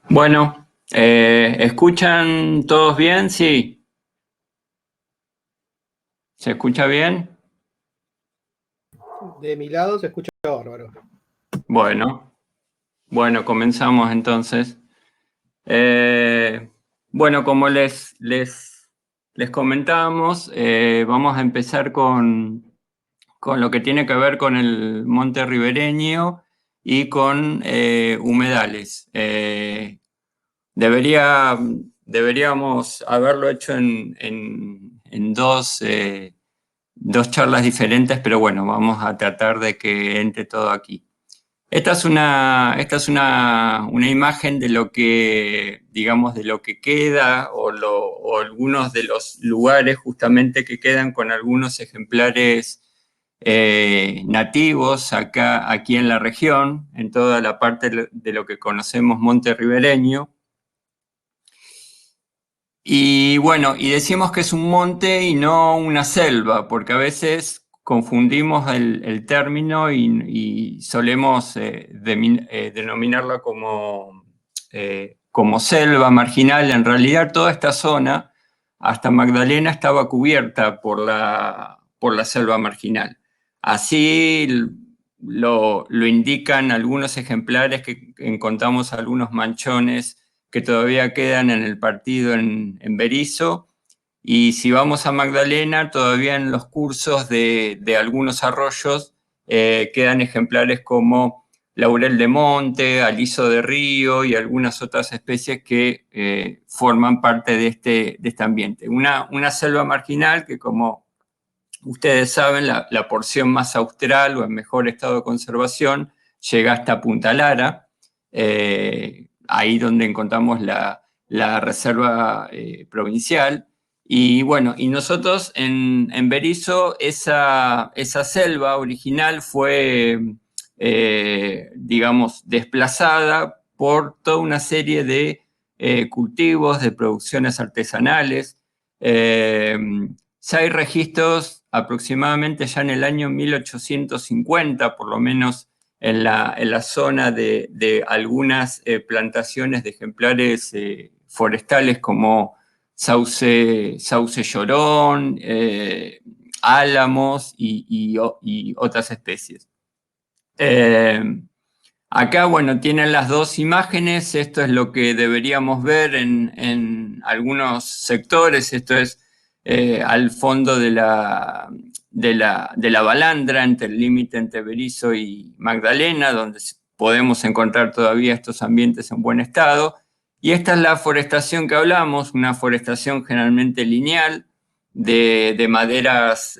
Bueno, ¿escuchan todos bien? Sí. ¿Se escucha bien? De mi lado se escucha bárbaro. Bueno, bueno, comenzamos entonces. Eh, bueno, como les comentábamos, vamos a empezar con lo que tiene que ver con el monte ribereño y con humedales. Debería, deberíamos haberlo hecho en dos charlas diferentes, pero bueno, vamos a tratar de que entre todo aquí. Esta es una imagen de lo que, digamos, de lo que queda o algunos de los lugares justamente que quedan con algunos ejemplares nativos aquí en la región, en toda la parte de lo que conocemos monte ribereño. Y bueno, y decimos que es un monte y no una selva, porque a veces confundimos el término y solemos denominarla como selva marginal. En realidad, toda esta zona, hasta Magdalena, estaba cubierta por la selva marginal. Así lo indican algunos ejemplares que encontramos algunos manchones que todavía quedan en el partido en Berisso. Y si vamos a Magdalena, todavía en los cursos de algunos arroyos quedan ejemplares como laurel de monte, aliso de río y algunas otras especies que forman parte de este ambiente. Una selva marginal que, como ustedes saben, la porción más austral o en mejor estado de conservación llega hasta Punta Lara, ahí donde encontramos la reserva provincial. Y bueno, y nosotros en Berisso, esa selva original fue, digamos, desplazada por toda una serie de cultivos, de producciones artesanales. Eh, ya hay registros aproximadamente ya en el año 1850, por lo menos en la zona de algunas plantaciones de ejemplares forestales como sauce llorón, álamos y otras especies. Eh, Acá, bueno, tienen las dos imágenes. Esto es lo que deberíamos ver en algunos sectores. Esto es al fondo de la balandra, entre el límite entre Berisso y Magdalena, donde podemos encontrar todavía estos ambientes en buen estado. Y esta es la forestación que hablamos, una forestación generalmente lineal de maderas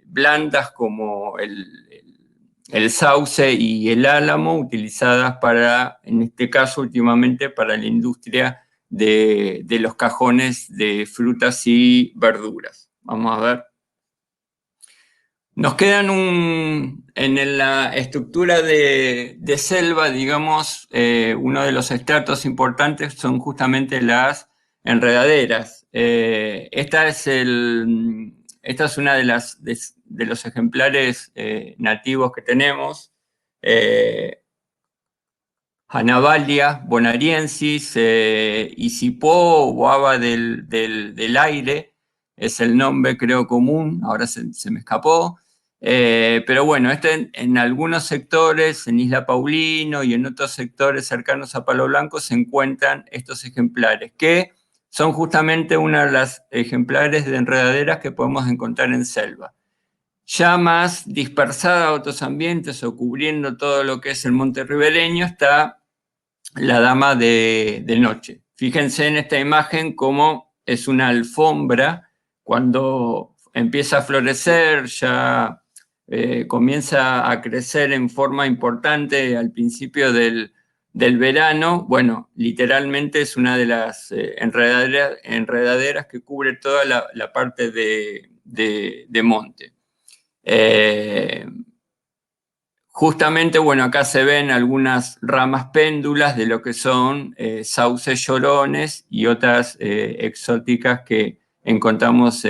blandas como el sauce y el álamo, utilizadas para, en este caso últimamente, para la industria de los cajones de frutas y verduras. Vamos a ver. Nos quedan en la estructura de selva, digamos, uno de los estratos importantes son justamente las enredaderas. Esta es una de los ejemplares nativos que tenemos. Eh, Hanabalia bonariensis, Isipó o haba del aire, es el nombre creo común, ahora se me escapó. Pero bueno, en algunos sectores, en Isla Paulino y en otros sectores cercanos a Palo Blanco, se encuentran estos ejemplares, que son justamente una de las ejemplares de enredaderas que podemos encontrar en selva. Ya más dispersada a otros ambientes o cubriendo todo lo que es el monte ribereño está la dama de noche. Fíjense en esta imagen cómo es una alfombra. Cuando empieza a florecer, ya comienza a crecer en forma importante al principio del verano. Bueno, literalmente es una de las enredaderas que cubre toda la parte de monte. Justamente, bueno, acá se ven algunas ramas péndulas de lo que son sauces llorones y otras exóticas que encontramos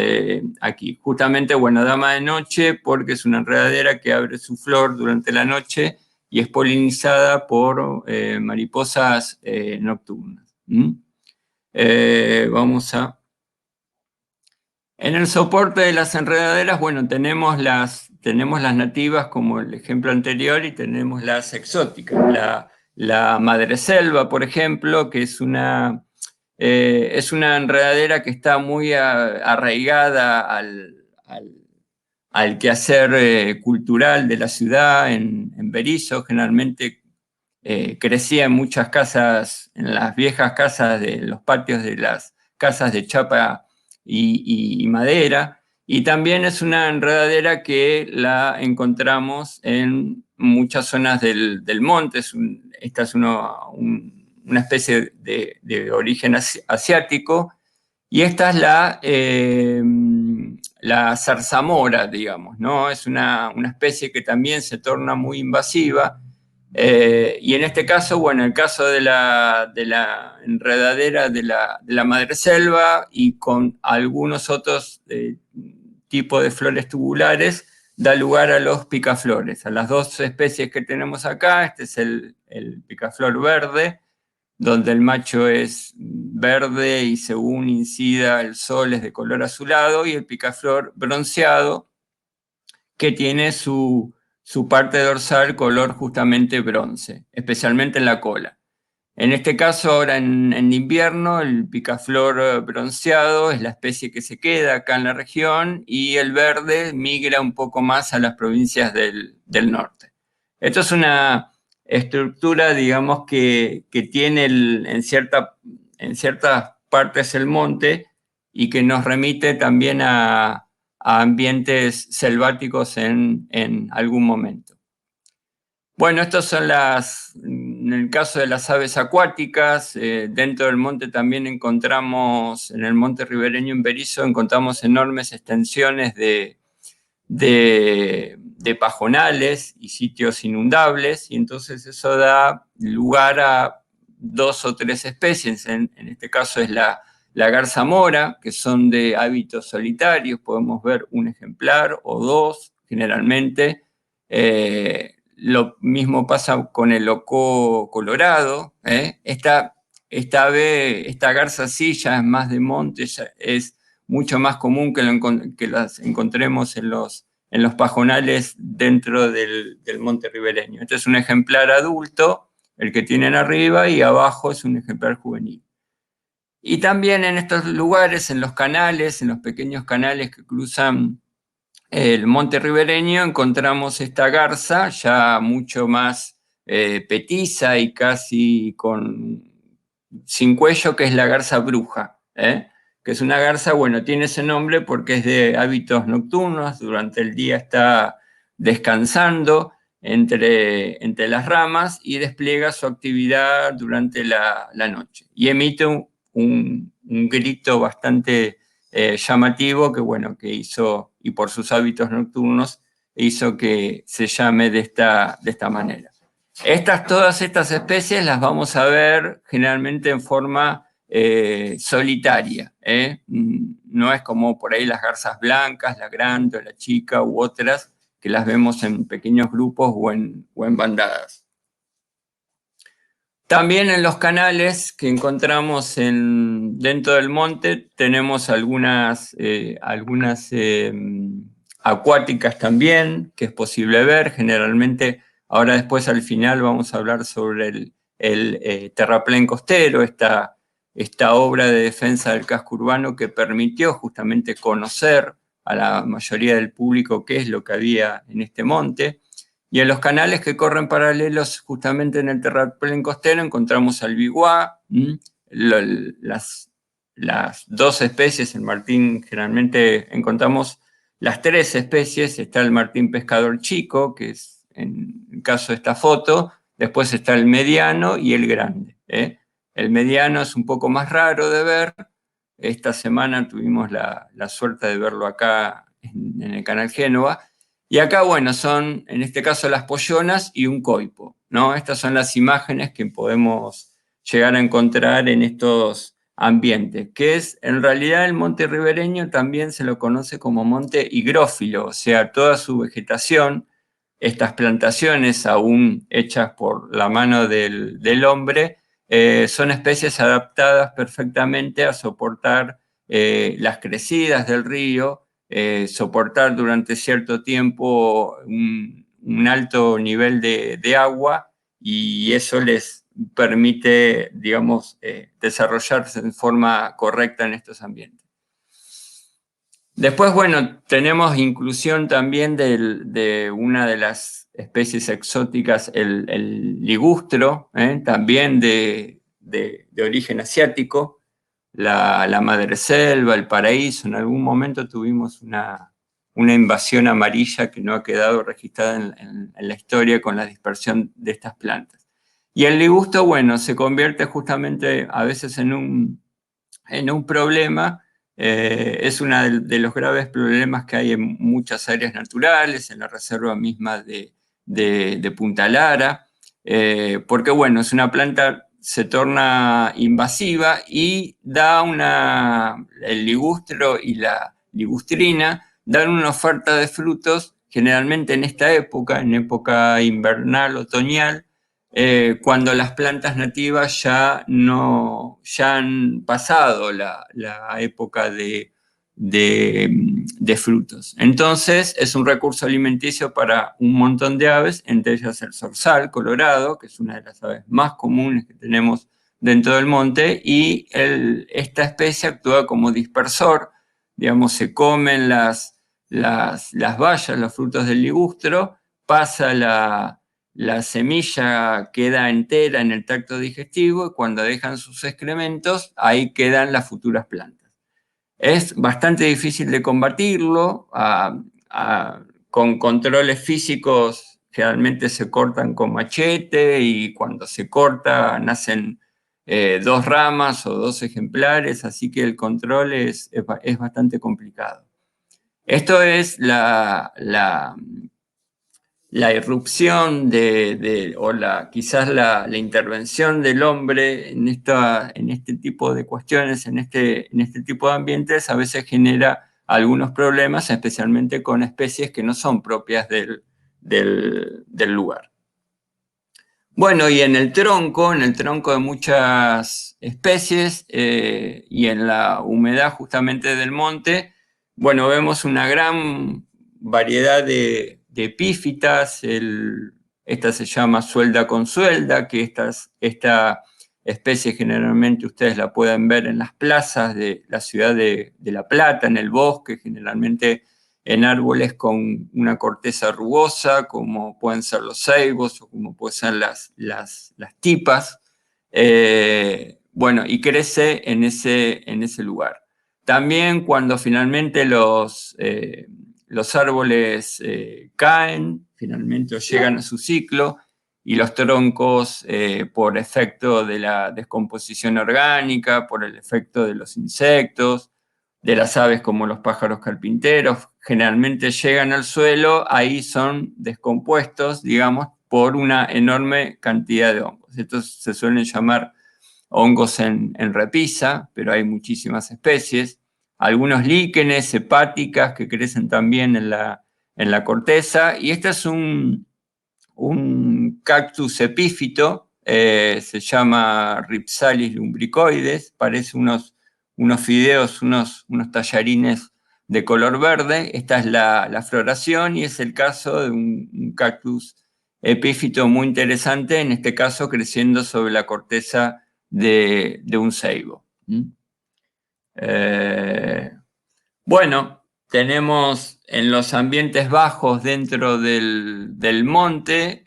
aquí. Justamente, bueno, dama de noche, porque es una enredadera que abre su flor durante la noche y es polinizada por mariposas nocturnas. Vamos a... En el soporte de las enredaderas, bueno, tenemos las nativas como el ejemplo anterior y tenemos las exóticas. La madreselva, por ejemplo, que es una enredadera que está muy arraigada al quehacer cultural de la ciudad. En Berisso generalmente crecía en muchas casas, en las viejas casas de los patios de las casas de chapa y madera, y también es una enredadera que la encontramos en muchas zonas del monte. Esta es una especie de origen asiático, y esta es la zarzamora, digamos, ¿no? Es una especie que también se torna muy invasiva. Y en este caso, bueno, el caso de la enredadera de la madreselva y con algunos otros tipos de flores tubulares, da lugar a los picaflores, a las dos especies que tenemos acá. Este es el picaflor verde, donde el macho es verde y según incida el sol es de color azulado, y el picaflor bronceado, que tiene su parte dorsal color justamente bronce, especialmente en la cola. En este caso, ahora en invierno, el picaflor bronceado es la especie que se queda acá en la región, y el verde migra un poco más a las provincias del norte. Esto es una estructura, digamos, que tiene en ciertas partes el monte, y que nos remite también a ambientes selváticos en algún momento. Bueno, estos son en el caso de las aves acuáticas. Dentro del monte también encontramos, en el monte ribereño en Berisso, encontramos enormes extensiones de pajonales y sitios inundables, y entonces eso da lugar a 2 o 3 especies. En este caso es la garza mora, que son de hábitos solitarios. Podemos ver un ejemplar o 2 generalmente. Lo mismo pasa con el ocó colorado. Esta garza sí ya es más de monte, ya es mucho más común que las encontremos en los pajonales dentro del monte ribereño. Este es un ejemplar adulto, el que tienen arriba, y abajo es un ejemplar juvenil. Y también en estos lugares, en los canales, en los pequeños canales que cruzan el monte ribereño, encontramos esta garza ya mucho más petiza y casi sin cuello, que es la garza bruja, que es una garza, bueno, tiene ese nombre porque es de hábitos nocturnos. Durante el día está descansando entre las ramas y despliega su actividad durante la noche. Y emite un grito bastante llamativo, que bueno, que hizo, y por sus hábitos nocturnos, hizo que se llame de esta manera. Todas estas especies las vamos a ver generalmente en forma solitaria. No es como por ahí las garzas blancas, la grande o la chica u otras, que las vemos en pequeños grupos o en bandadas. También en los canales que encontramos dentro del monte tenemos algunas acuáticas también, que es posible ver. Generalmente, ahora después al final vamos a hablar sobre el terraplén costero, esta obra de defensa del casco urbano que permitió justamente conocer a la mayoría del público qué es lo que había en este monte. Y en los canales que corren paralelos justamente en el terraplén costero encontramos al biguá, las 2 especies. En martín generalmente encontramos las 3 especies. Está el martín pescador chico, que es en el caso de esta foto. Después está el mediano y el grande. El mediano es un poco más raro de ver. Esta semana tuvimos la suerte de verlo acá en el canal Génova. Y acá, bueno, son en este caso las pollonas y un coipo, ¿no? Estas son las imágenes que podemos llegar a encontrar en estos ambientes, que es, en realidad, el monte ribereño también se lo conoce como monte higrófilo, o sea, toda su vegetación estas plantaciones, aún hechas por la mano del hombre, son especies adaptadas perfectamente a soportar las crecidas del río, soportar durante cierto tiempo un alto nivel de agua, y eso les permite, digamos, desarrollarse en forma correcta en estos ambientes. Después, bueno, tenemos inclusión también de una de las especies exóticas, el ligustro, también de origen asiático, la madreselva, el paraíso. En algún momento tuvimos una invasión amarilla que no ha quedado registrada en la historia con la dispersión de estas plantas. Y el ligustro, bueno, se convierte justamente a veces en un problema. Es uno de los graves problemas que hay en muchas áreas naturales, en la reserva misma de Punta Lara, porque bueno, es una planta, se torna invasiva y el ligustro y la ligustrina dan una oferta de frutos, generalmente en esta época, en época invernal, otoñal, cuando las plantas nativas ya han pasado la época de frutos. Entonces es un recurso alimenticio para un montón de aves, entre ellas el zorzal colorado, que es una de las aves más comunes que tenemos dentro del monte, y esta especie actúa como dispersor, digamos, se comen las bayas, los frutos del ligustro, pasa la semilla, queda entera en el tracto digestivo, y cuando dejan sus excrementos, ahí quedan las futuras plantas. Es bastante difícil de combatirlo, con controles físicos generalmente se cortan con machete, y cuando se corta nacen 2 ramas o 2 ejemplares, así que el control es bastante complicado. Esto es la irrupción o quizás la intervención del hombre en este tipo de cuestiones, en este tipo de ambientes, a veces genera algunos problemas, especialmente con especies que no son propias del lugar. Bueno, y en el tronco de muchas especies y en la humedad justamente del monte, bueno, vemos una gran variedad de epífitas. Esta se llama suelda con suelda, que esta especie generalmente ustedes la pueden ver en las plazas de la ciudad de La Plata, en el bosque, generalmente en árboles con una corteza rugosa, como pueden ser los ceibos o como pueden ser las tipas. Bueno, y crece en ese lugar. También cuando finalmente los árboles caen, finalmente llegan a su ciclo, y los troncos, por efecto de la descomposición orgánica, por el efecto de los insectos, de las aves como los pájaros carpinteros, generalmente llegan al suelo, ahí son descompuestos, digamos, por una enorme cantidad de hongos. Estos se suelen llamar hongos en repisa, pero hay muchísimas especies. Algunos líquenes, hepáticas, que crecen también en la corteza. Y este es un cactus epífito, se llama Rhipsalis lumbricoides, parece unos fideos, unos tallarines de color verde. Esta es la floración, y es el caso de un cactus epífito muy interesante, en este caso creciendo sobre la corteza de un ceibo. Bueno, tenemos en los ambientes bajos dentro del monte,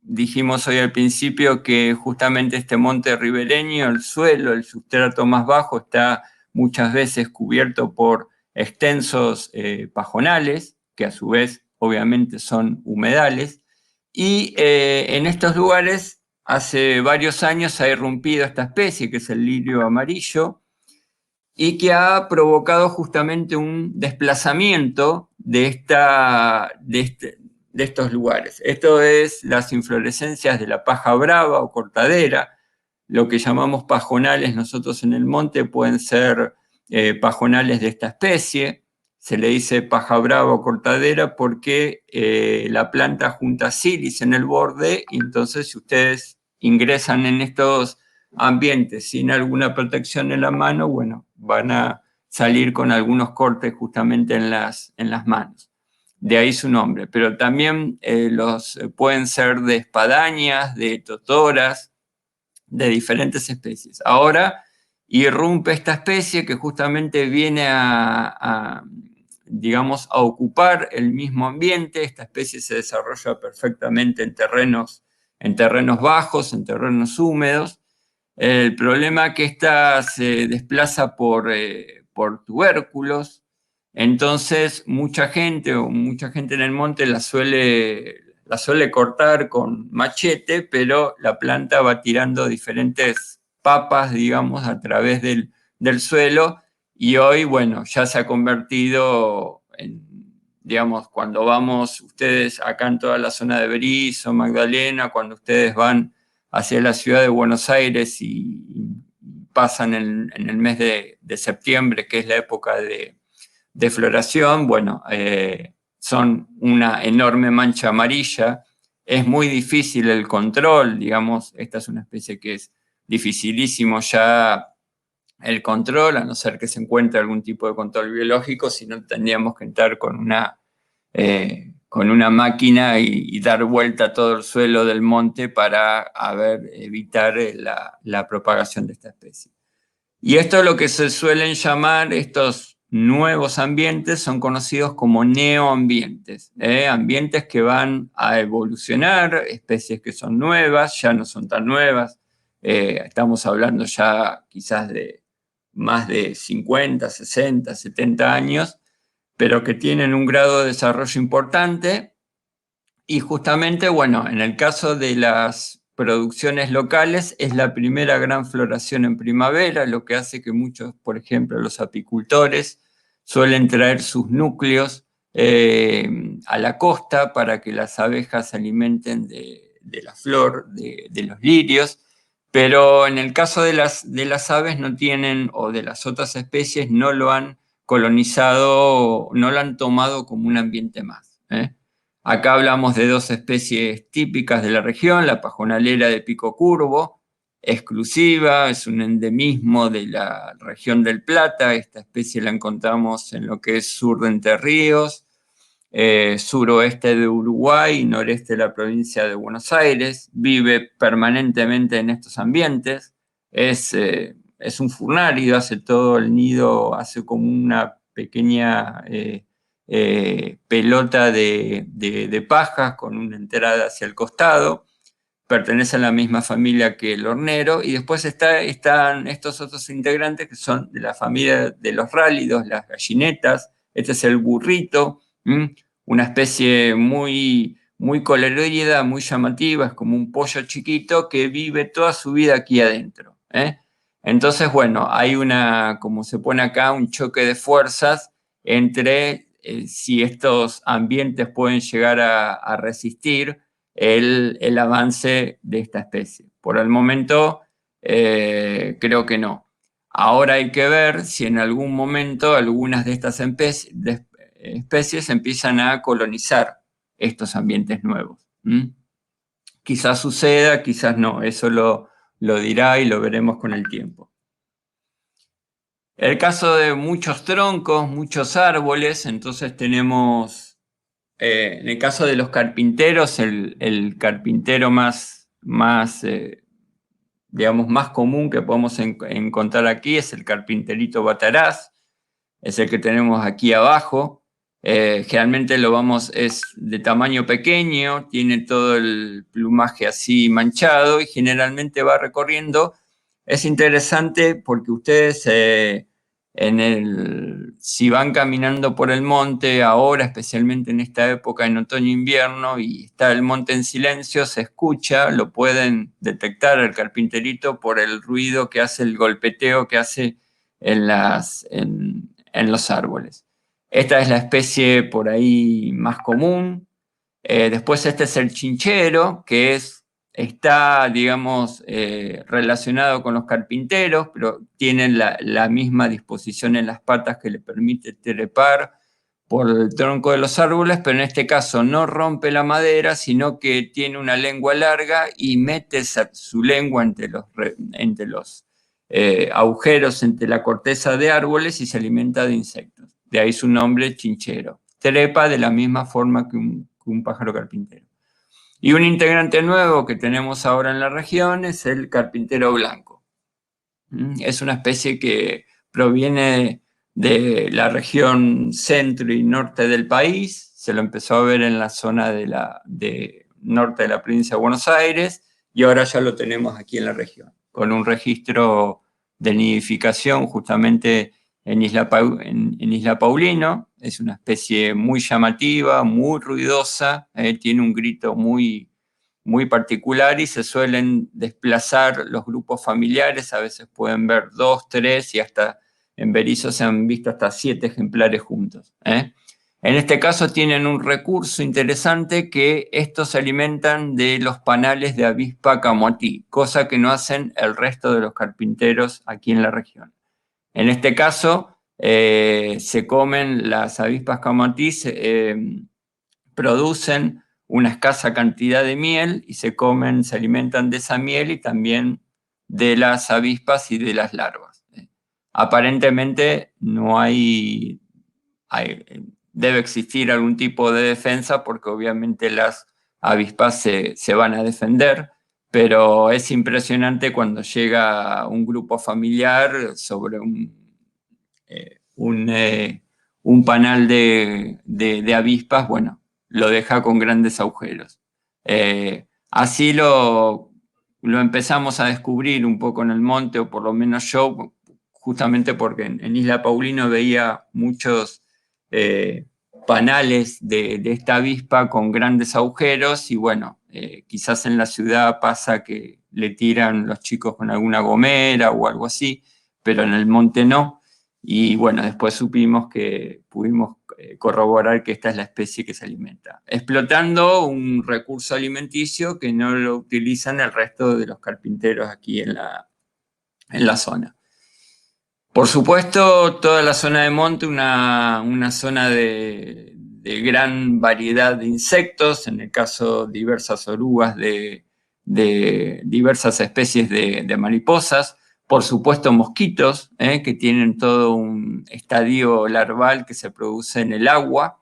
dijimos hoy al principio que justamente este monte ribereño, el suelo, el sustrato más bajo, está muchas veces cubierto por extensos pajonales, que a su vez obviamente son humedales, y en estos lugares hace varios años ha irrumpido esta especie, que es el lirio amarillo, y que ha provocado justamente un desplazamiento de estos lugares. Esto es las inflorescencias de la paja brava o cortadera, lo que llamamos pajonales nosotros en el monte pueden ser pajonales de esta especie. se le dice paja brava o cortadera porque la planta junta sílice en el borde, y entonces si ustedes ingresan en estos ambientes sin alguna protección en la mano, bueno, van a salir con algunos cortes justamente en las manos. De ahí su nombre, pero también pueden ser de espadañas, de totoras, de diferentes especies. Ahora irrumpe esta especie que justamente viene digamos, a ocupar el mismo ambiente. Esta especie se desarrolla perfectamente en terrenos bajos, en terrenos húmedos. El problema es que esta se desplaza por tubérculos, entonces mucha gente en el monte la suele cortar con machete, pero la planta va tirando diferentes papas, digamos, a través del suelo, y hoy, bueno, ya se ha convertido en, digamos, cuando vamos ustedes acá en toda la zona de Berisso, Magdalena, cuando ustedes van hacia la ciudad de Buenos Aires y pasan en el mes de septiembre, que es la época de floración, bueno, son una enorme mancha amarilla. Es muy difícil el control, digamos, esta es una especie que es dificilísimo ya el control, a no ser que se encuentre algún tipo de control biológico, si no tendríamos que entrar con una máquina y dar vuelta a todo el suelo del monte para evitar la propagación de esta especie. Y esto es lo que se suelen llamar, estos nuevos ambientes son conocidos como neoambientes, ambientes que van a evolucionar, especies que son nuevas, ya no son tan nuevas, estamos hablando ya quizás de más de 50, 60, 70 años, pero que tienen un grado de desarrollo importante. Y justamente, bueno, en el caso de las producciones locales, es la primera gran floración en primavera, lo que hace que muchos, por ejemplo, los apicultores, suelen traer sus núcleos a la costa para que las abejas se alimenten de la flor, de los lirios, pero en el caso de las aves no tienen, o de las otras especies, no lo han colonizado, no lo han tomado como un ambiente más. Acá hablamos de dos especies típicas de la región, la pajonalera de pico curvo, exclusiva, es un endemismo de la región del Plata. Esta especie la encontramos en lo que es sur de Entre Ríos, suroeste de Uruguay y noreste de la provincia de Buenos Aires. Vive permanentemente en estos ambientes. Es un furnárido, hace todo el nido, hace como una pequeña pelota de paja con una entrada hacia el costado. Pertenece a la misma familia que el hornero, y después están estos otros integrantes que son de la familia de los rálidos, las gallinetas. Este es el burrito, una especie muy, muy colorida, muy llamativa, es como un pollo chiquito que vive toda su vida aquí adentro. Entonces, bueno, hay como se pone acá, un choque de fuerzas entre si estos ambientes pueden llegar a resistir el avance de esta especie. Por el momento, creo que no. Ahora hay que ver si en algún momento algunas de estas especies empiezan a colonizar estos ambientes nuevos. Quizás suceda, quizás no, eso lo dirá y lo veremos con el tiempo. El caso de muchos troncos, muchos árboles, entonces tenemos, en el caso de los carpinteros, el carpintero digamos, más común que podemos encontrar aquí es el carpinterito bataraz, es el que tenemos aquí abajo. Generalmente es de tamaño pequeño, tiene todo el plumaje así manchado y generalmente va recorriendo. Es interesante porque ustedes si van caminando por el monte ahora, especialmente en esta época en otoño-invierno, y está el monte en silencio, se escucha, lo pueden detectar el carpinterito por el ruido que hace, el golpeteo que hace en los árboles. Esta es la especie por ahí más común. Después este es el chinchero, que está, digamos, relacionado con los carpinteros, pero tienen la misma disposición en las patas que le permite trepar por el tronco de los árboles, pero en este caso no rompe la madera, sino que tiene una lengua larga y mete su lengua entre los agujeros entre la corteza de árboles y se alimenta de insectos. De ahí su nombre, chinchero. Trepa de la misma forma que un pájaro carpintero. Y un integrante nuevo que tenemos ahora en la región es el carpintero blanco. Es una especie que proviene de la región centro y norte del país. Se lo empezó a ver en la zona de norte de la provincia de Buenos Aires y ahora ya lo tenemos aquí en la región, con un registro de nidificación justamente en Isla Paulino. Es una especie muy llamativa, muy ruidosa, tiene un grito muy particular y se suelen desplazar los grupos familiares, a veces pueden ver 2, 3 y hasta en Berisso se han visto hasta 7 ejemplares juntos. En este caso tienen un recurso interesante que estos se alimentan de los panales de avispa camoatí, cosa que no hacen el resto de los carpinteros aquí en la región. En este caso se comen las avispas camoatí, producen una escasa cantidad de miel y se alimentan de esa miel y también de las avispas y de las larvas. Aparentemente no debe existir algún tipo de defensa porque obviamente las avispas se van a defender, pero es impresionante cuando llega un grupo familiar sobre un panal de avispas, bueno, lo deja con grandes agujeros. Así lo empezamos a descubrir un poco en el monte, o por lo menos yo, justamente porque en Isla Paulino veía muchos panales de esta avispa con grandes agujeros y bueno, quizás en la ciudad pasa que le tiran los chicos con alguna gomera o algo así, pero en el monte no. Y bueno, después pudimos corroborar que esta es la especie que se alimenta, explotando un recurso alimenticio que no lo utilizan el resto de los carpinteros aquí en la zona. Por supuesto, toda la zona de monte, una zona de gran variedad de insectos, en el caso diversas orugas de diversas especies de mariposas, por supuesto mosquitos, que tienen todo un estadio larval que se produce en el agua,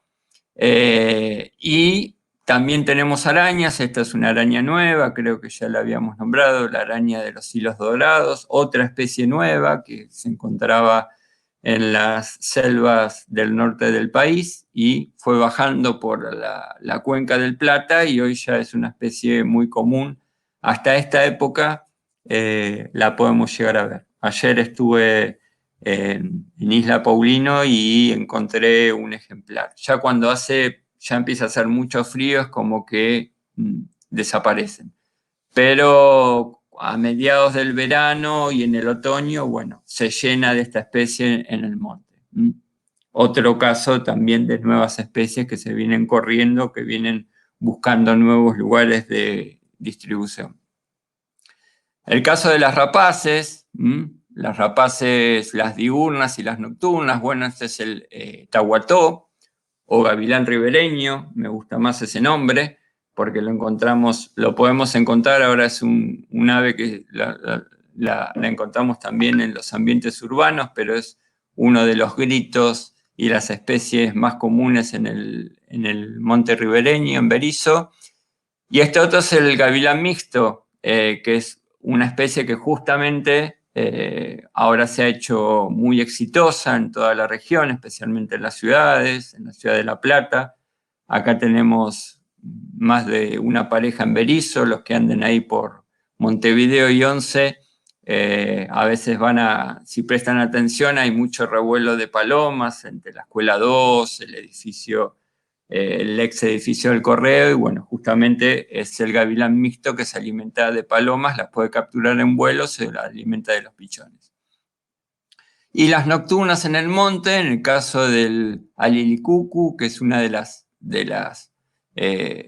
y también tenemos arañas. Esta es una araña nueva, creo que ya la habíamos nombrado, la araña de los hilos dorados, otra especie nueva que se encontraba en las selvas del norte del país y fue bajando por la cuenca del Plata y hoy ya es una especie muy común. Hasta esta época la podemos llegar a ver. Ayer estuve en Isla Paulino y encontré un ejemplar. Ya ya empieza a hacer mucho frío, es como que desaparecen. Pero a mediados del verano y en el otoño, bueno, se llena de esta especie en el monte. Otro caso también de nuevas especies que se vienen corriendo, que vienen buscando nuevos lugares de distribución. El caso de las rapaces, las diurnas y las nocturnas, bueno, este es el tahuató o gavilán ribereño, me gusta más ese nombre, porque lo podemos encontrar, ahora es un ave que la encontramos también en los ambientes urbanos, pero es uno de los gritos y las especies más comunes en el monte ribereño, en Berisso. Y este otro es el gavilán mixto, que es una especie que justamente ahora se ha hecho muy exitosa en toda la región, especialmente en las ciudades, en la ciudad de La Plata. Acá tenemos más de una pareja en Berisso, los que anden ahí por Montevideo y Once, a veces si prestan atención, hay mucho revuelo de palomas entre la Escuela 2, el ex edificio del Correo, y bueno, justamente es el gavilán mixto que se alimenta de palomas, las puede capturar en vuelo, se las alimenta de los pichones. Y las nocturnas en el monte, en el caso del alilicucu, que es una de las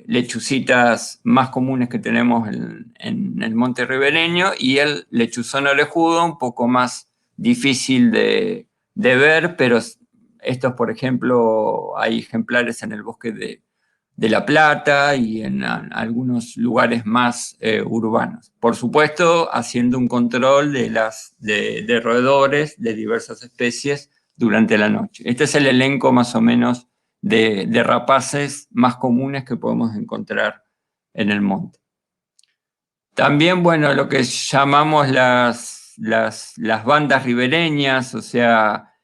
lechucitas más comunes que tenemos en el monte ribereño, y el lechuzón orejudo, un poco más difícil de ver, pero estos, por ejemplo, hay ejemplares en el bosque de La Plata y en algunos lugares más urbanos. Por supuesto, haciendo un control de roedores de diversas especies durante la noche. Este es el elenco más o menos de rapaces más comunes que podemos encontrar en el monte. También, bueno, lo que llamamos las bandas ribereñas, o sea,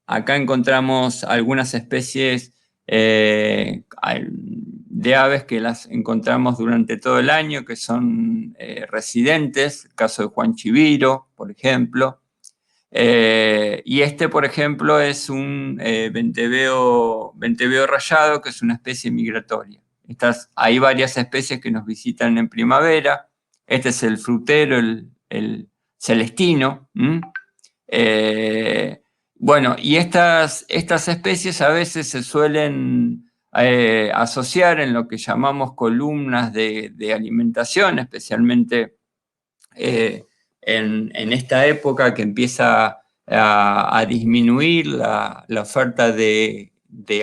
acá encontramos algunas especies de aves que las encontramos durante todo el año, que son residentes, el caso de Juan Chiviro, por ejemplo. Y este, por ejemplo, es un venteveo rayado, que es una especie migratoria. Hay varias especies que nos visitan en primavera. Este es el frutero, el celestino. Bueno, y estas especies a veces se suelen asociar en lo que llamamos columnas de alimentación, especialmente en esta época que empieza a disminuir la oferta de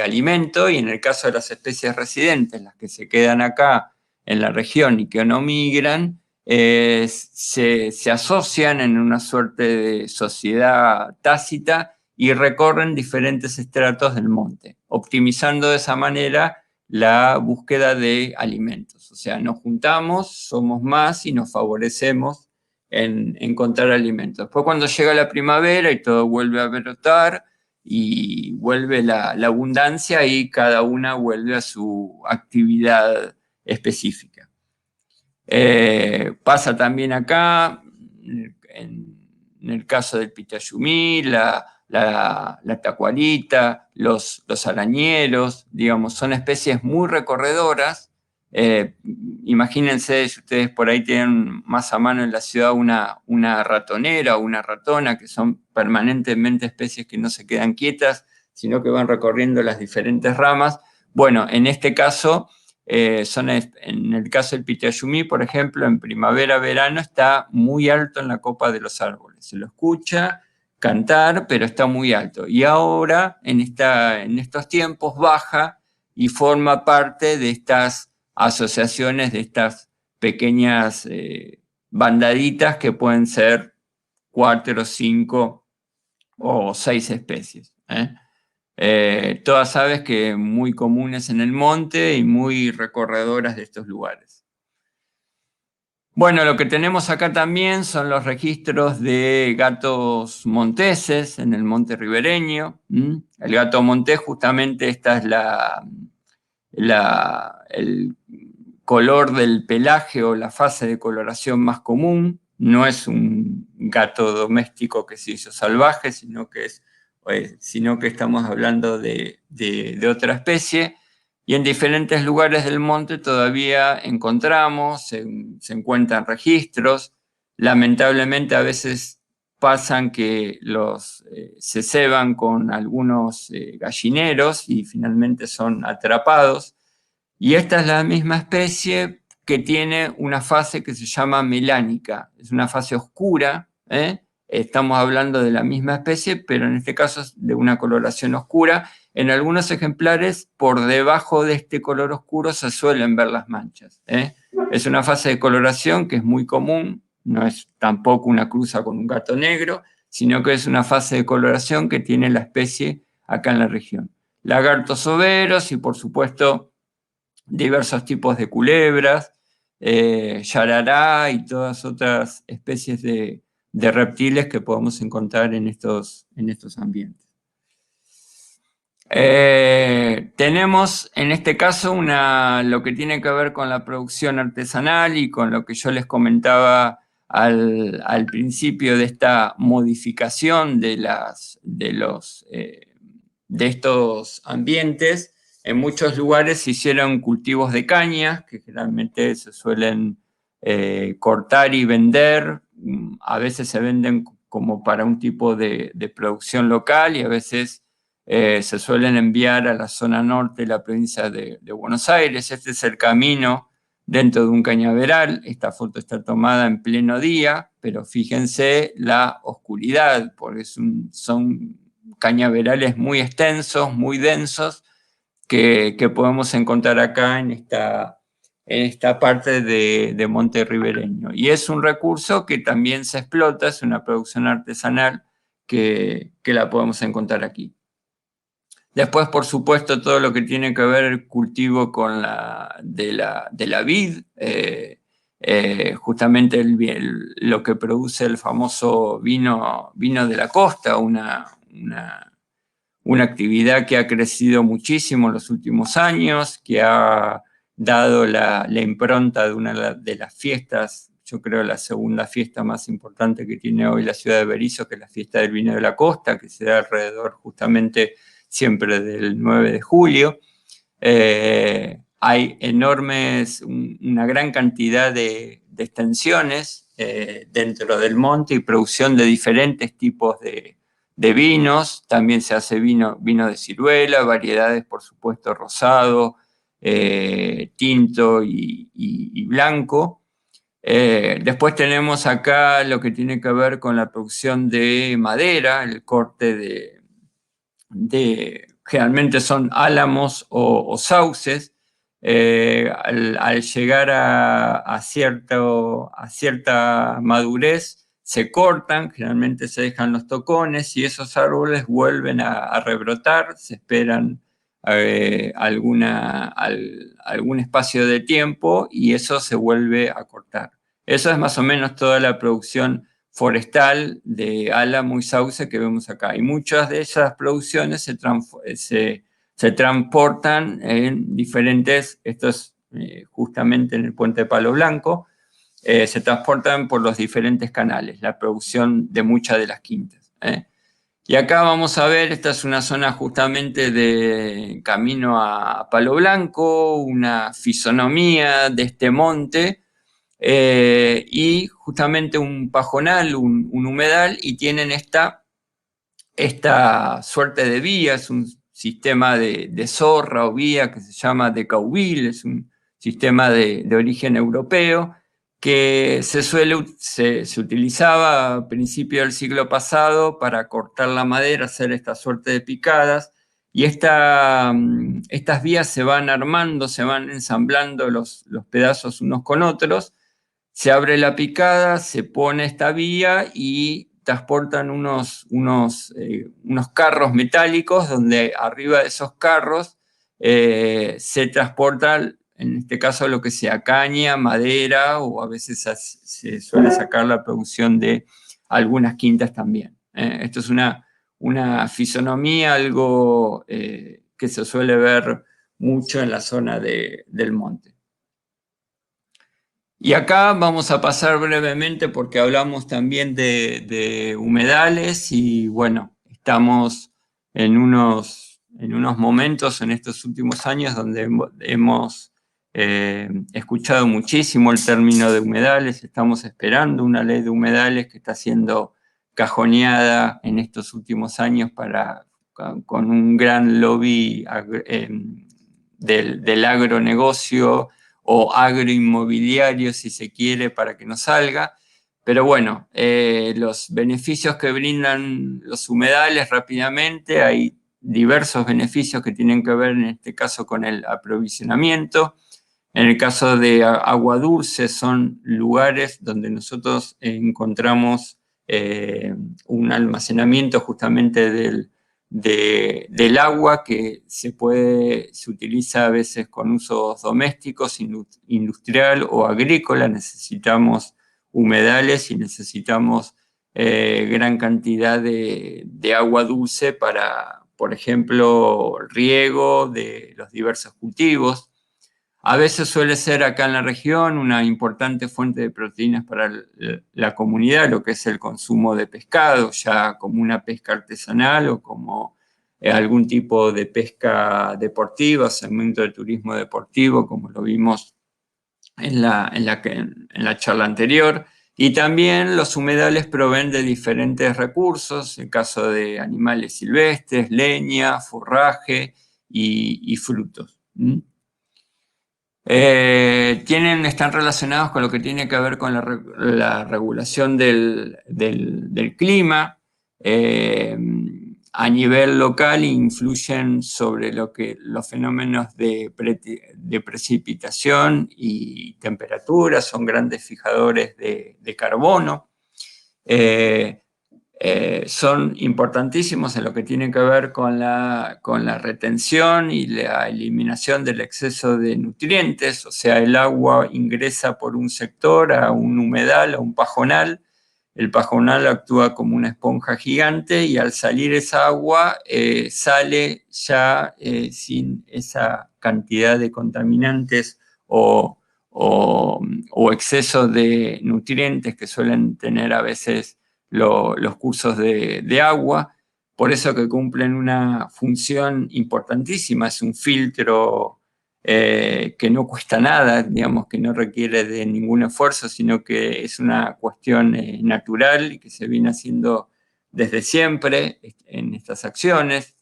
alimento, y en el caso de las especies residentes, las que se quedan acá en la región y que no migran, se asocian en una suerte de sociedad tácita y recorren diferentes estratos del monte, optimizando de esa manera la búsqueda de alimentos. O sea, nos juntamos, somos más y nos favorecemos en encontrar alimentos. Después, cuando llega la primavera y todo vuelve a brotar y vuelve la abundancia, y cada una vuelve a su actividad específica. Pasa también acá, en el caso del pitayumí, la tacuarita, los arañeros, digamos, son especies muy recorredoras. Imagínense si ustedes por ahí tienen más a mano en la ciudad una ratonera o una ratona, que son permanentemente especies que no se quedan quietas, sino que van recorriendo las diferentes ramas. Bueno, en este caso, en el caso del pitayumí, por ejemplo, en primavera-verano está muy alto en la copa de los árboles. Se lo escucha cantar, pero está muy alto. Y ahora, en estos tiempos, baja y forma parte de estas asociaciones, de estas pequeñas bandaditas que pueden ser 4, 5 o 6 especies. Todas aves que muy comunes en el monte y muy recorredoras de estos lugares. Bueno, lo que tenemos acá también son los registros de gatos monteses en el monte ribereño. El gato montés, justamente esta es el color del pelaje o la fase de coloración más común. No es un gato doméstico que se hizo salvaje, sino que estamos hablando de otra especie. Y en diferentes lugares del monte todavía encontramos, se encuentran registros. Lamentablemente a veces pasan que se ceban con algunos gallineros y finalmente son atrapados. Y esta es la misma especie que tiene una fase que se llama melánica. Es una fase oscura, Estamos hablando de la misma especie, pero en este caso es de una coloración oscura. En algunos ejemplares, por debajo de este color oscuro se suelen ver las manchas. Es una fase de coloración que es muy común, no es tampoco una cruza con un gato negro, sino que es una fase de coloración que tiene la especie acá en la región. Lagartos overos y, por supuesto, diversos tipos de culebras, yarará y todas otras especies de reptiles que podemos encontrar en estos ambientes. Tenemos en este caso lo que tiene que ver con la producción artesanal y con lo que yo les comentaba al principio de esta modificación de estos ambientes. En muchos lugares se hicieron cultivos de caña, que generalmente se suelen cortar y vender. A veces se venden como para un tipo de producción local, y a veces se suelen enviar a la zona norte de la provincia de Buenos Aires. Este es el camino dentro de un cañaveral. Esta foto está tomada en pleno día, pero fíjense la oscuridad, porque son cañaverales muy extensos, muy densos, que podemos encontrar acá en esta parte de Monte Ribereño. Y es un recurso que también se explota, es una producción artesanal que la podemos encontrar aquí. Después, por supuesto, todo lo que tiene que ver el cultivo de la vid, justamente lo que produce el famoso vino de la costa, una actividad que ha crecido muchísimo en los últimos años, que ha dado la impronta de una de las fiestas, yo creo la segunda fiesta más importante que tiene hoy la ciudad de Berisso, que es la fiesta del vino de la costa, que se da alrededor justamente siempre del 9 de julio. Hay una gran cantidad de extensiones dentro del monte y producción de diferentes tipos de vinos. También se hace vino de ciruela, variedades, por supuesto, rosado, tinto y blanco. Después tenemos acá lo que tiene que ver con la producción de madera, el corte generalmente son álamos o sauces. Al llegar a cierta madurez, se cortan, generalmente se dejan los tocones y esos árboles vuelven a rebrotar, se esperan algún espacio de tiempo y eso se vuelve a cortar. Eso es más o menos toda la producción forestal de álamo y sauce que vemos acá. Y muchas de esas producciones se transportan en diferentes, esto es justamente en el puente de Palo Blanco, se transportan por los diferentes canales, la producción de muchas de las quintas. Y acá vamos a ver, esta es una zona justamente de camino a Palo Blanco, una fisonomía de este monte, y justamente un pajonal, un humedal, y tienen esta suerte de vía, es un sistema de zorra o vía que se llama de Decauville, es un sistema de origen europeo que se utilizaba a principios del siglo pasado para cortar la madera, hacer esta suerte de picadas, y estas vías se van armando, se van ensamblando los pedazos unos con otros. Se abre la picada, se pone esta vía y transportan unos carros metálicos donde arriba de esos carros se transporta, en este caso, lo que sea caña, madera, o a veces se suele sacar la producción de algunas quintas también. Esto es una fisonomía, algo que se suele ver mucho en la zona del monte. Y acá vamos a pasar brevemente porque hablamos también de humedales y bueno, estamos en unos momentos en estos últimos años donde hemos escuchado muchísimo el término de humedales. Estamos esperando una ley de humedales que está siendo cajoneada en estos últimos años con un gran lobby del agronegocio o agroinmobiliario, si se quiere, para que no salga. Pero bueno, los beneficios que brindan los humedales rápidamente, hay diversos beneficios que tienen que ver en este caso con el aprovisionamiento. En el caso de agua dulce, son lugares donde nosotros encontramos un almacenamiento justamente del agua que se utiliza a veces con usos domésticos, industrial o agrícola. Necesitamos humedales y necesitamos gran cantidad de agua dulce para, por ejemplo, riego de los diversos cultivos. A veces suele ser acá en la región una importante fuente de proteínas para la comunidad, lo que es el consumo de pescado, ya como una pesca artesanal o como algún tipo de pesca deportiva, segmento de turismo deportivo, como lo vimos en la charla anterior. Y también los humedales proveen de diferentes recursos, en caso de animales silvestres, leña, forraje y frutos. Están relacionados con lo que tiene que ver con la regulación del clima. A nivel local influyen sobre los fenómenos de precipitación y temperatura, son grandes fijadores de carbono. Son importantísimos en lo que tiene que ver con la retención y la eliminación del exceso de nutrientes, o sea, el agua ingresa por un sector a un humedal, a un pajonal. El pajonal actúa como una esponja gigante y al salir esa agua sale ya sin esa cantidad de contaminantes o exceso de nutrientes que suelen tener a veces los cursos de agua, por eso que cumplen una función importantísima, es un filtro que no cuesta nada, digamos que no requiere de ningún esfuerzo, sino que es una cuestión natural y que se viene haciendo desde siempre en estas acciones.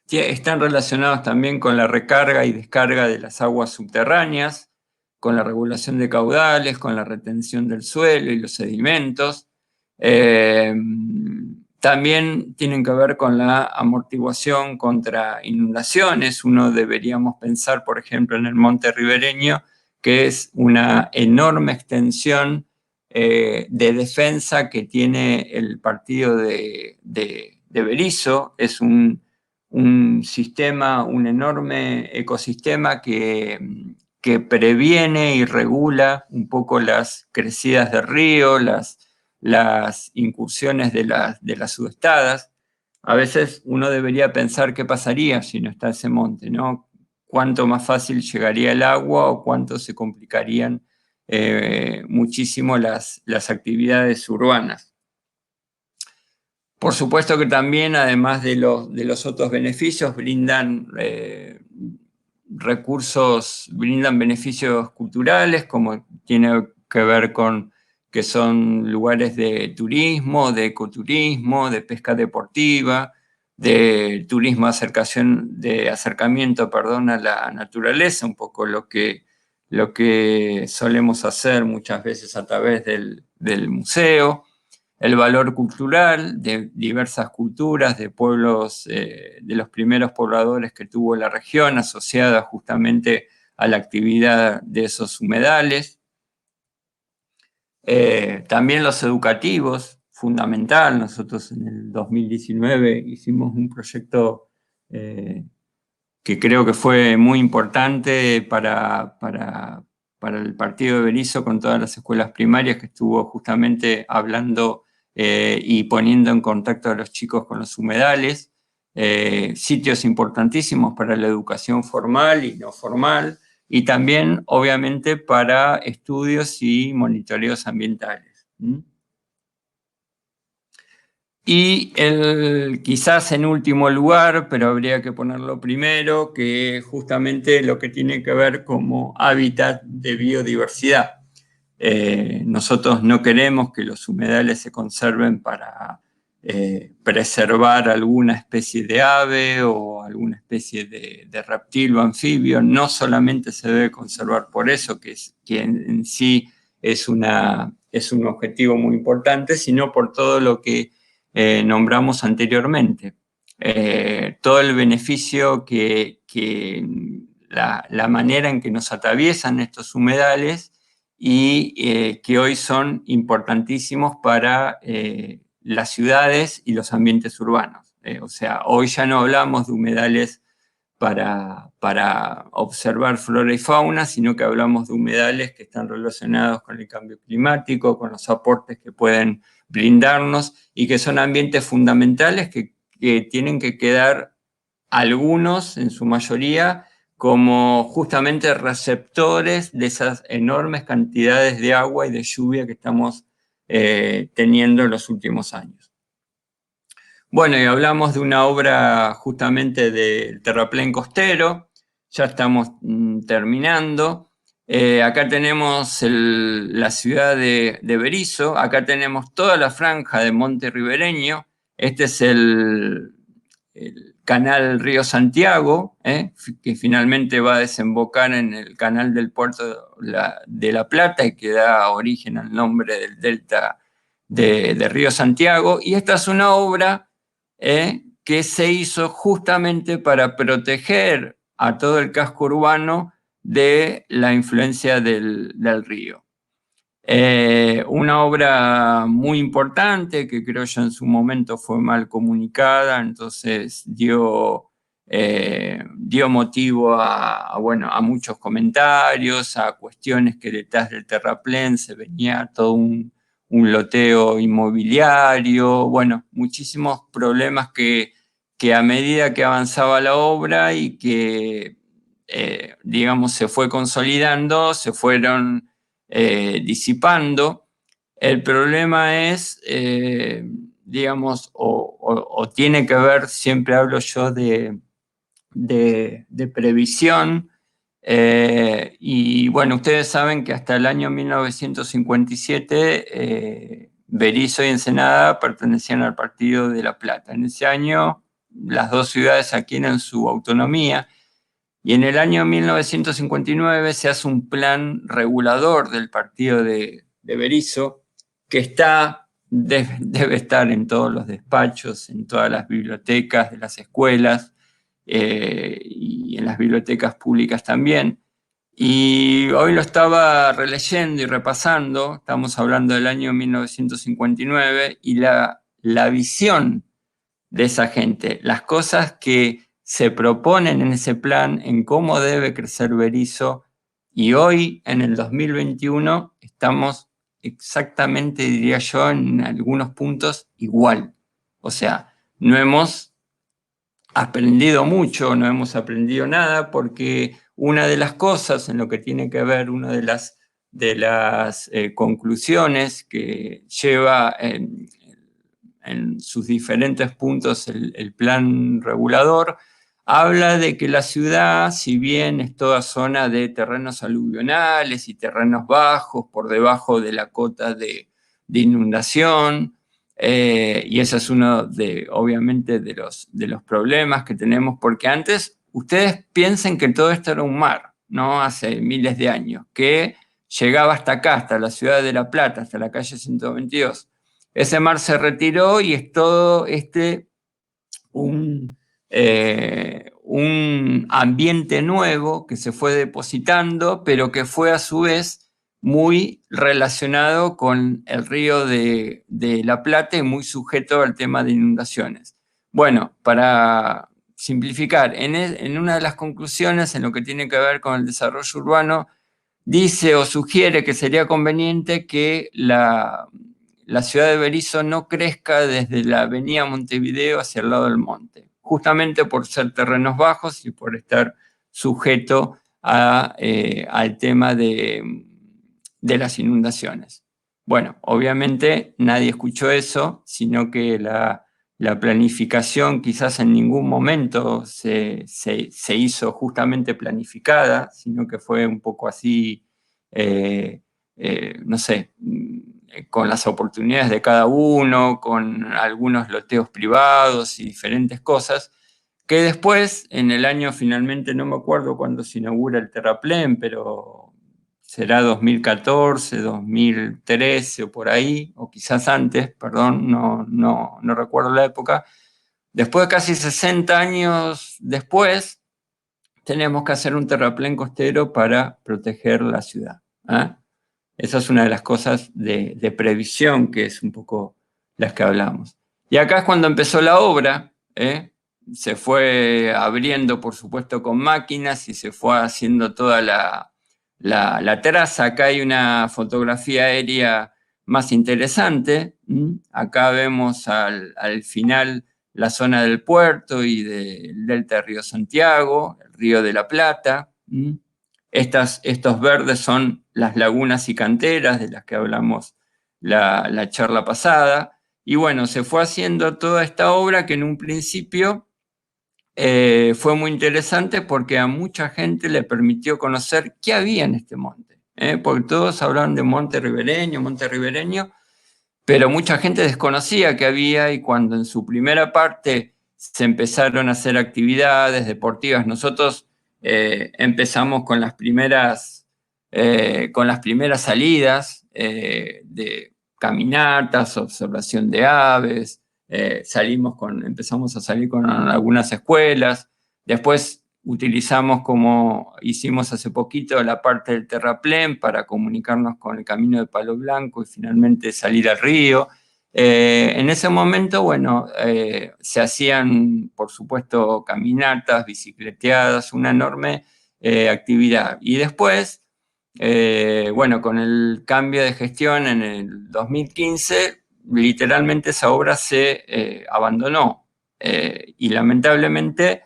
Están relacionados también con la recarga y descarga de las aguas subterráneas, con la regulación de caudales, con la retención del suelo y los sedimentos. También tienen que ver con la amortiguación contra inundaciones. Uno deberíamos pensar, por ejemplo, en el monte ribereño, que es una enorme extensión de defensa que tiene el partido de Berisso. Es un sistema, un enorme ecosistema que previene y regula un poco las crecidas del río, las incursiones de las sudestadas. A veces uno debería pensar qué pasaría si no está ese monte, ¿no? Cuánto más fácil llegaría el agua o cuánto se complicarían muchísimo las actividades urbanas. Por supuesto que también, además de los otros beneficios, brindan brindan beneficios culturales, como tiene que ver con que son lugares de turismo, de ecoturismo, de pesca deportiva, de turismo de acercamiento, perdón, a la naturaleza, un poco lo que solemos hacer muchas veces a través del museo. El valor cultural de diversas culturas, de pueblos, de los primeros pobladores que tuvo la región, asociada justamente a la actividad de esos humedales. También los educativos, fundamental. Nosotros en el 2019 hicimos un proyecto que creo que fue muy importante para el partido de Berisso con todas las escuelas primarias, que estuvo justamente hablando y poniendo en contacto a los chicos con los humedales, sitios importantísimos para la educación formal y no formal, y también, obviamente, para estudios y monitoreos ambientales. Y quizás en último lugar, pero habría que ponerlo primero, que justamente lo que tiene que ver como hábitat de biodiversidad. Nosotros no queremos que los humedales se conserven para preservar alguna especie de ave o alguna especie de reptil o anfibio. No solamente se debe conservar por eso, que en sí es un objetivo muy importante, sino por todo lo que nombramos anteriormente. Todo el beneficio la manera en que nos atraviesan estos humedales y que hoy son importantísimos para las ciudades y los ambientes urbanos. O sea, hoy ya no hablamos de humedales para observar flora y fauna, sino que hablamos de humedales que están relacionados con el cambio climático, con los aportes que pueden brindarnos y que son ambientes fundamentales que tienen que quedar algunos, en su mayoría, como justamente receptores de esas enormes cantidades de agua y de lluvia que estamos teniendo en los últimos años. Bueno, y hablamos de una obra justamente del terraplén costero, ya estamos terminando. Acá tenemos la ciudad de Berisso, acá tenemos toda la franja de monte ribereño. Este es canal Río Santiago, que finalmente va a desembocar en el canal del puerto de La Plata y que da origen al nombre del delta de Río Santiago. Y esta es una obra que se hizo justamente para proteger a todo el casco urbano de la influencia del río. Una obra muy importante que creo yo en su momento fue mal comunicada, entonces dio motivo bueno, a muchos comentarios, a cuestiones que detrás del terraplén se venía todo un loteo inmobiliario, bueno, muchísimos problemas que a medida que avanzaba la obra y que, digamos, se fue consolidando, se fueron disipando. El problema es, digamos, o tiene que ver, siempre hablo yo de previsión, y bueno, ustedes saben que hasta el año 1957 Berisso y Ensenada pertenecían al Partido de La Plata. En ese año las dos ciudades adquieren su autonomía, y en el año 1959 se hace un plan regulador del partido de Berisso, que debe estar en todos los despachos, en todas las bibliotecas de las escuelas, y en las bibliotecas públicas también. Y hoy lo estaba releyendo y repasando, estamos hablando del año 1959, y la visión de esa gente, las cosas que se proponen en ese plan, en cómo debe crecer Berisso, y hoy, en el 2021, estamos exactamente, diría yo, en algunos puntos igual. O sea, no hemos aprendido mucho, no hemos aprendido nada, porque una de las cosas en lo que tiene que ver, una de las conclusiones que lleva en sus diferentes puntos el plan regulador, habla de que la ciudad, si bien es toda zona de terrenos aluvionales y terrenos bajos, por debajo de la cota de inundación, y ese es uno obviamente, de los problemas que tenemos, porque antes, ustedes piensen que todo esto era un mar, ¿no? Hace miles de años, que llegaba hasta acá, hasta la ciudad de La Plata, hasta la calle 122. Ese mar se retiró y es todo un ambiente nuevo que se fue depositando, pero que fue a su vez muy relacionado con el río de La Plata y muy sujeto al tema de inundaciones. Bueno, para simplificar, en una de las conclusiones, en lo que tiene que ver con el desarrollo urbano, dice o sugiere que sería conveniente que la ciudad de Berisso no crezca desde la avenida Montevideo hacia el lado del monte, justamente por ser terrenos bajos y por estar sujeto al tema de las inundaciones. Bueno, obviamente nadie escuchó eso, sino que la planificación quizás en ningún momento se hizo justamente planificada, sino que fue un poco así, no sé, con las oportunidades de cada uno, con algunos loteos privados y diferentes cosas, que después, en el año finalmente, no me acuerdo cuándo se inaugura el terraplén, pero será 2014, 2013 o por ahí, o quizás antes, perdón, no recuerdo la época. Después de casi 60 años después, tenemos que hacer un terraplén costero para proteger la ciudad. Esa es una de las cosas de previsión, que es un poco las que hablamos. Y acá es cuando empezó la obra, se fue abriendo, por supuesto, con máquinas y se fue haciendo toda la traza. Acá hay una fotografía aérea más interesante. Acá vemos al final la zona del puerto y del delta de Río Santiago, el Río de la Plata. Estos verdes son las lagunas y canteras de las que hablamos la charla pasada. Y bueno, se fue haciendo toda esta obra que en un principio fue muy interesante porque a mucha gente le permitió conocer qué había en este monte. Porque todos hablaban de monte ribereño, pero mucha gente desconocía que había, y cuando en su primera parte se empezaron a hacer actividades deportivas. Nosotros empezamos con las primeras salidas de caminatas, observación de aves, empezamos a salir con algunas escuelas, después utilizamos, como hicimos hace poquito, la parte del terraplén para comunicarnos con el Camino de Palo Blanco y finalmente salir al río. En ese momento, bueno, se hacían, por supuesto, caminatas, bicicleteadas, una enorme actividad. Y después, bueno, con el cambio de gestión en el 2015, literalmente esa obra se abandonó. Y lamentablemente,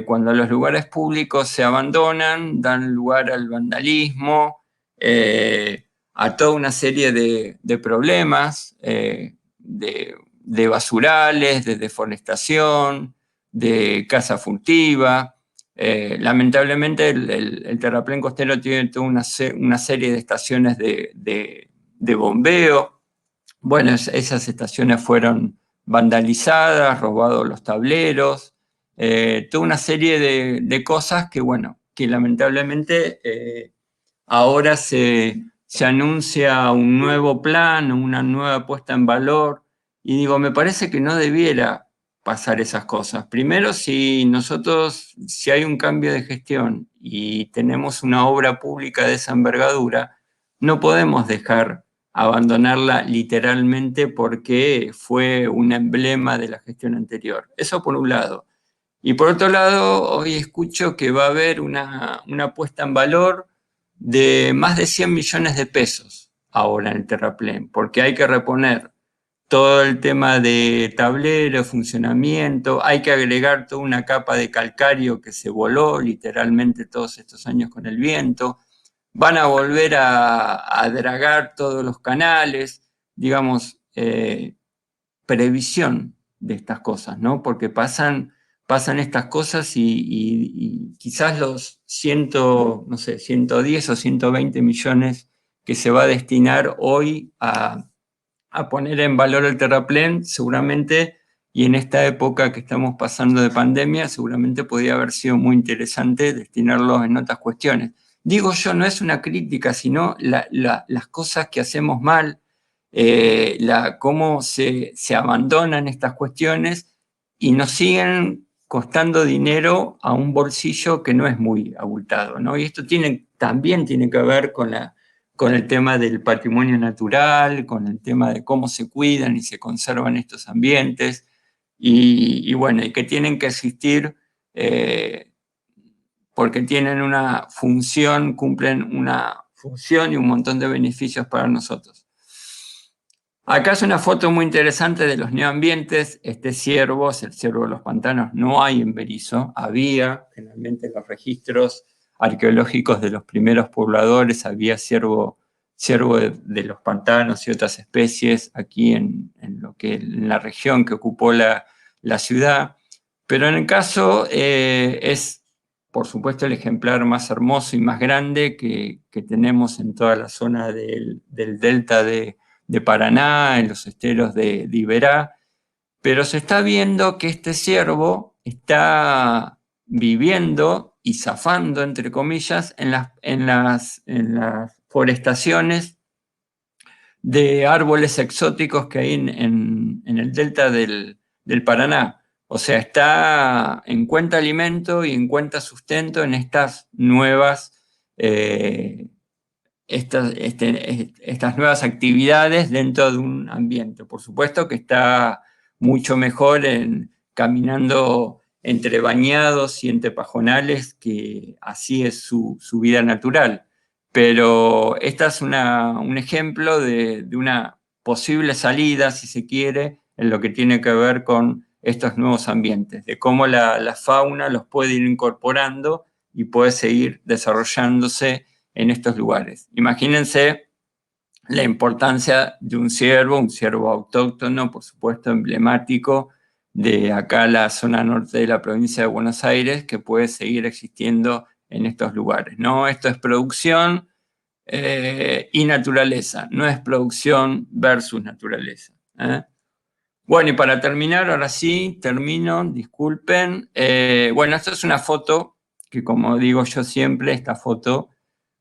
cuando los lugares públicos se abandonan, dan lugar al vandalismo, a toda una serie de problemas, de basurales, de deforestación, de caza furtiva. Lamentablemente el terraplén costero tiene toda una serie de estaciones de bombeo. Bueno, esas estaciones fueron vandalizadas, robados los tableros, toda una serie de cosas que, bueno, que lamentablemente ahora se anuncia un nuevo plan, una nueva puesta en valor, y digo, me parece que no debiera pasar esas cosas. Primero, si hay un cambio de gestión y tenemos una obra pública de esa envergadura, no podemos dejar abandonarla literalmente porque fue un emblema de la gestión anterior. Eso por un lado. Y por otro lado, hoy escucho que va a haber una puesta en valor de más de 100 millones de pesos ahora en el terraplén, porque hay que reponer todo el tema de tablero, funcionamiento, hay que agregar toda una capa de calcario que se voló literalmente todos estos años con el viento, van a volver a dragar todos los canales, digamos, previsión de estas cosas, ¿no? Porque pasan estas cosas y quizás los 100, no sé, 110 o 120 millones que se va a destinar hoy a poner en valor el terraplén, seguramente, y en esta época que estamos pasando de pandemia, seguramente podría haber sido muy interesante destinarlos en otras cuestiones. Digo yo, no es una crítica, sino las cosas que hacemos mal, cómo se abandonan estas cuestiones y nos siguen costando dinero a un bolsillo que no es muy abultado, ¿no? Y esto también tiene que ver con el tema del patrimonio natural, con el tema de cómo se cuidan y se conservan estos ambientes, y bueno, y que tienen que existir porque tienen una función, cumplen una función y un montón de beneficios para nosotros. Acá es una foto muy interesante de los neoambientes. Este ciervo es el ciervo de los pantanos. No hay en Berisso, había, generalmente en los registros arqueológicos de los primeros pobladores, había ciervo de los pantanos y otras especies aquí en la región que ocupó la ciudad. Pero en el caso es, por supuesto, el ejemplar más hermoso y más grande que tenemos en toda la zona del delta de Paraná, en los esteros de Iberá, pero se está viendo que este ciervo está viviendo y zafando, entre comillas, en las forestaciones de árboles exóticos que hay en el delta del Paraná. O sea, encuentra alimento y encuentra sustento en estas nuevas estas nuevas actividades dentro de un ambiente. Por supuesto que está mucho mejor caminando entre bañados y entre pajonales, que así es su vida natural. Pero esta es un ejemplo de una posible salida, si se quiere, en lo que tiene que ver con estos nuevos ambientes, de cómo la fauna los puede ir incorporando y puede seguir desarrollándose en estos lugares. Imagínense la importancia de un ciervo autóctono, por supuesto emblemático, de acá la zona norte de la provincia de Buenos Aires, que puede seguir existiendo en estos lugares, ¿no? Esto es producción y naturaleza, no es producción versus naturaleza, ¿eh? Bueno, y para terminar, ahora sí, termino, disculpen. Bueno, esta es una foto que, como digo yo siempre, esta foto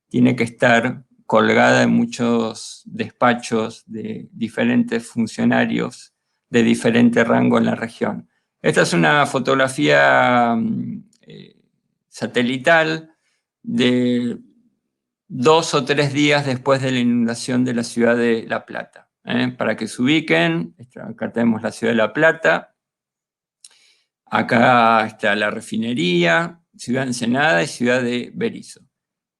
tiene que estar colgada en muchos despachos de diferentes funcionarios de diferente rango en la región. Esta es una fotografía satelital de 2 o 3 días después de la inundación de la ciudad de La Plata. Para que se ubiquen, acá tenemos la ciudad de La Plata, acá está la refinería, ciudad de Ensenada y ciudad de Berisso.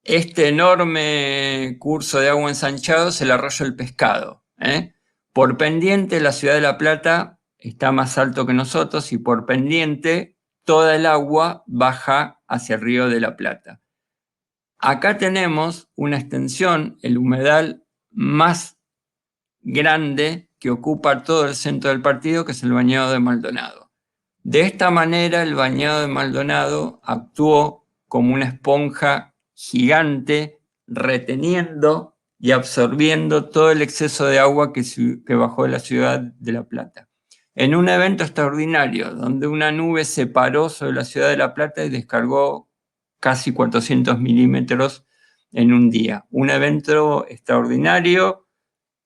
Este enorme curso de agua ensanchado es el arroyo El Pescado. Por pendiente, la ciudad de La Plata está más alto que nosotros y por pendiente, toda el agua baja hacia el río de la Plata. Acá tenemos una extensión, el humedal más grande que ocupa todo el centro del partido, que es el Bañado de Maldonado. De esta manera, el Bañado de Maldonado actuó como una esponja gigante, reteniendo y absorbiendo todo el exceso de agua que bajó de la ciudad de La Plata. En un evento extraordinario, donde una nube se paró sobre la ciudad de La Plata y descargó casi 400 milímetros en un día. Un evento extraordinario,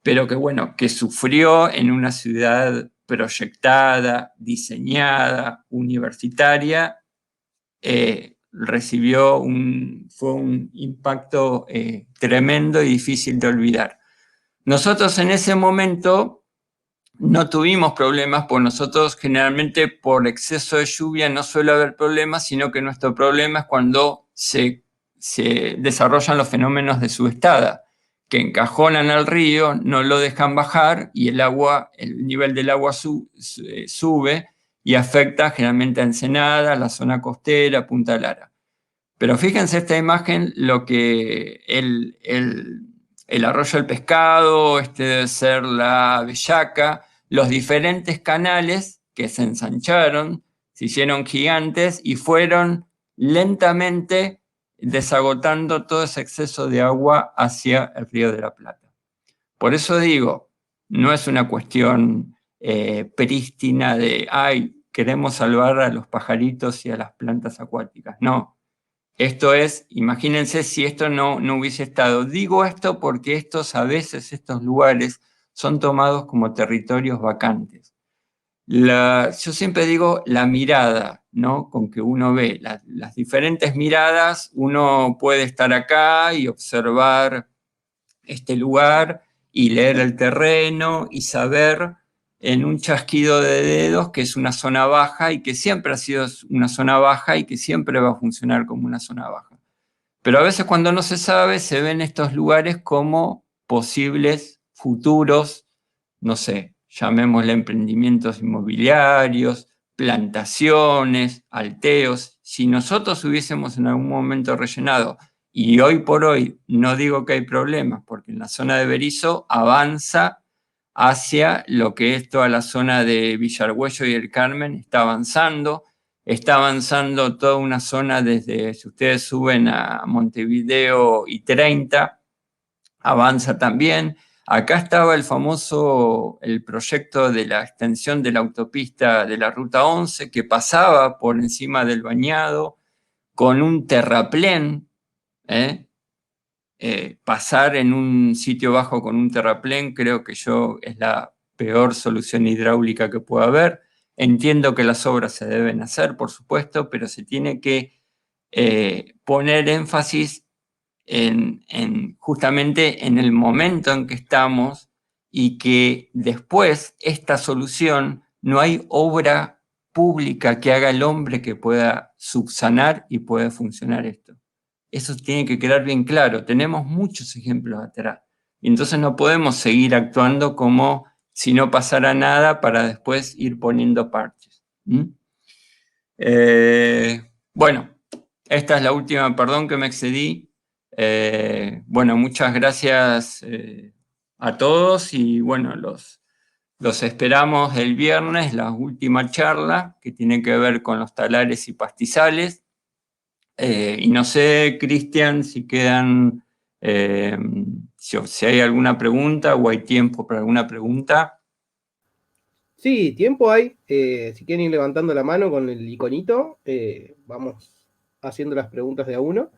pero que bueno, que sufrió en una ciudad proyectada, diseñada, universitaria, fue un impacto tremendo y difícil de olvidar. Nosotros en ese momento no tuvimos problemas, porque nosotros generalmente por exceso de lluvia no suele haber problemas, sino que nuestro problema es cuando se desarrollan los fenómenos de subestada, que encajonan al río, no lo dejan bajar y el nivel del agua sube y afecta generalmente a Ensenada, la zona costera, Punta Lara. Pero fíjense esta imagen, lo que el arroyo del Pescado, este debe ser la Bellaca, los diferentes canales que se ensancharon, se hicieron gigantes y fueron lentamente desagotando todo ese exceso de agua hacia el río de la Plata. Por eso digo, no es una cuestión prístina de, ay, queremos salvar a los pajaritos y a las plantas acuáticas. No, esto es, imagínense si esto no hubiese estado. Digo esto porque a veces estos lugares son tomados como territorios vacantes. Yo siempre digo la mirada, ¿no? Con que uno ve las diferentes miradas, uno puede estar acá y observar este lugar y leer el terreno y saber en un chasquido de dedos que es una zona baja y que siempre ha sido una zona baja y que siempre va a funcionar como una zona baja. Pero a veces cuando no se sabe, se ven estos lugares como posibles futuros, no sé, llamémosle emprendimientos inmobiliarios, plantaciones, alteos. Si nosotros hubiésemos en algún momento rellenado, y hoy por hoy no digo que hay problemas, porque en la zona de Berisso avanza hacia lo que es toda la zona de Villargüello y el Carmen, está avanzando toda una zona desde, si ustedes suben a Montevideo y 30, avanza también. Acá estaba el proyecto de la extensión de la autopista de la Ruta 11 que pasaba por encima del Bañado con un terraplén, pasar en un sitio bajo con un terraplén creo que es la peor solución hidráulica que pueda haber. Entiendo que las obras se deben hacer, por supuesto, pero se tiene que poner énfasis justamente en el momento en que estamos y que después esta solución no hay obra pública que haga el hombre que pueda subsanar y pueda funcionar esto. Eso tiene que quedar bien claro. Tenemos muchos ejemplos atrás. Y entonces no podemos seguir actuando como si no pasara nada para después ir poniendo parches. Bueno, esta es la última, perdón que me excedí. Bueno, muchas gracias a todos y bueno, los esperamos el viernes, la última charla que tiene que ver con los talares y pastizales. Y no sé, Cristian, si quedan, si hay alguna pregunta o hay tiempo para alguna pregunta. Sí, tiempo hay. Si quieren ir levantando la mano con el iconito, vamos haciendo las preguntas de a uno.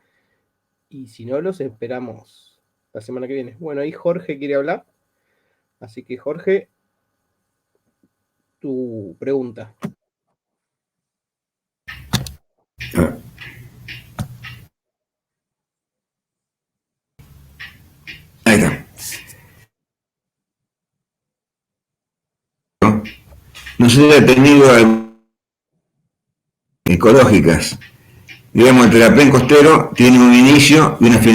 Y si no, los esperamos la semana que viene. Bueno, ahí Jorge quiere hablar. Así que, Jorge, tu pregunta. Ahí está. Nosotros hemos tenido ecológicas. Digamos, el terraplén costero tiene un inicio y una finalización.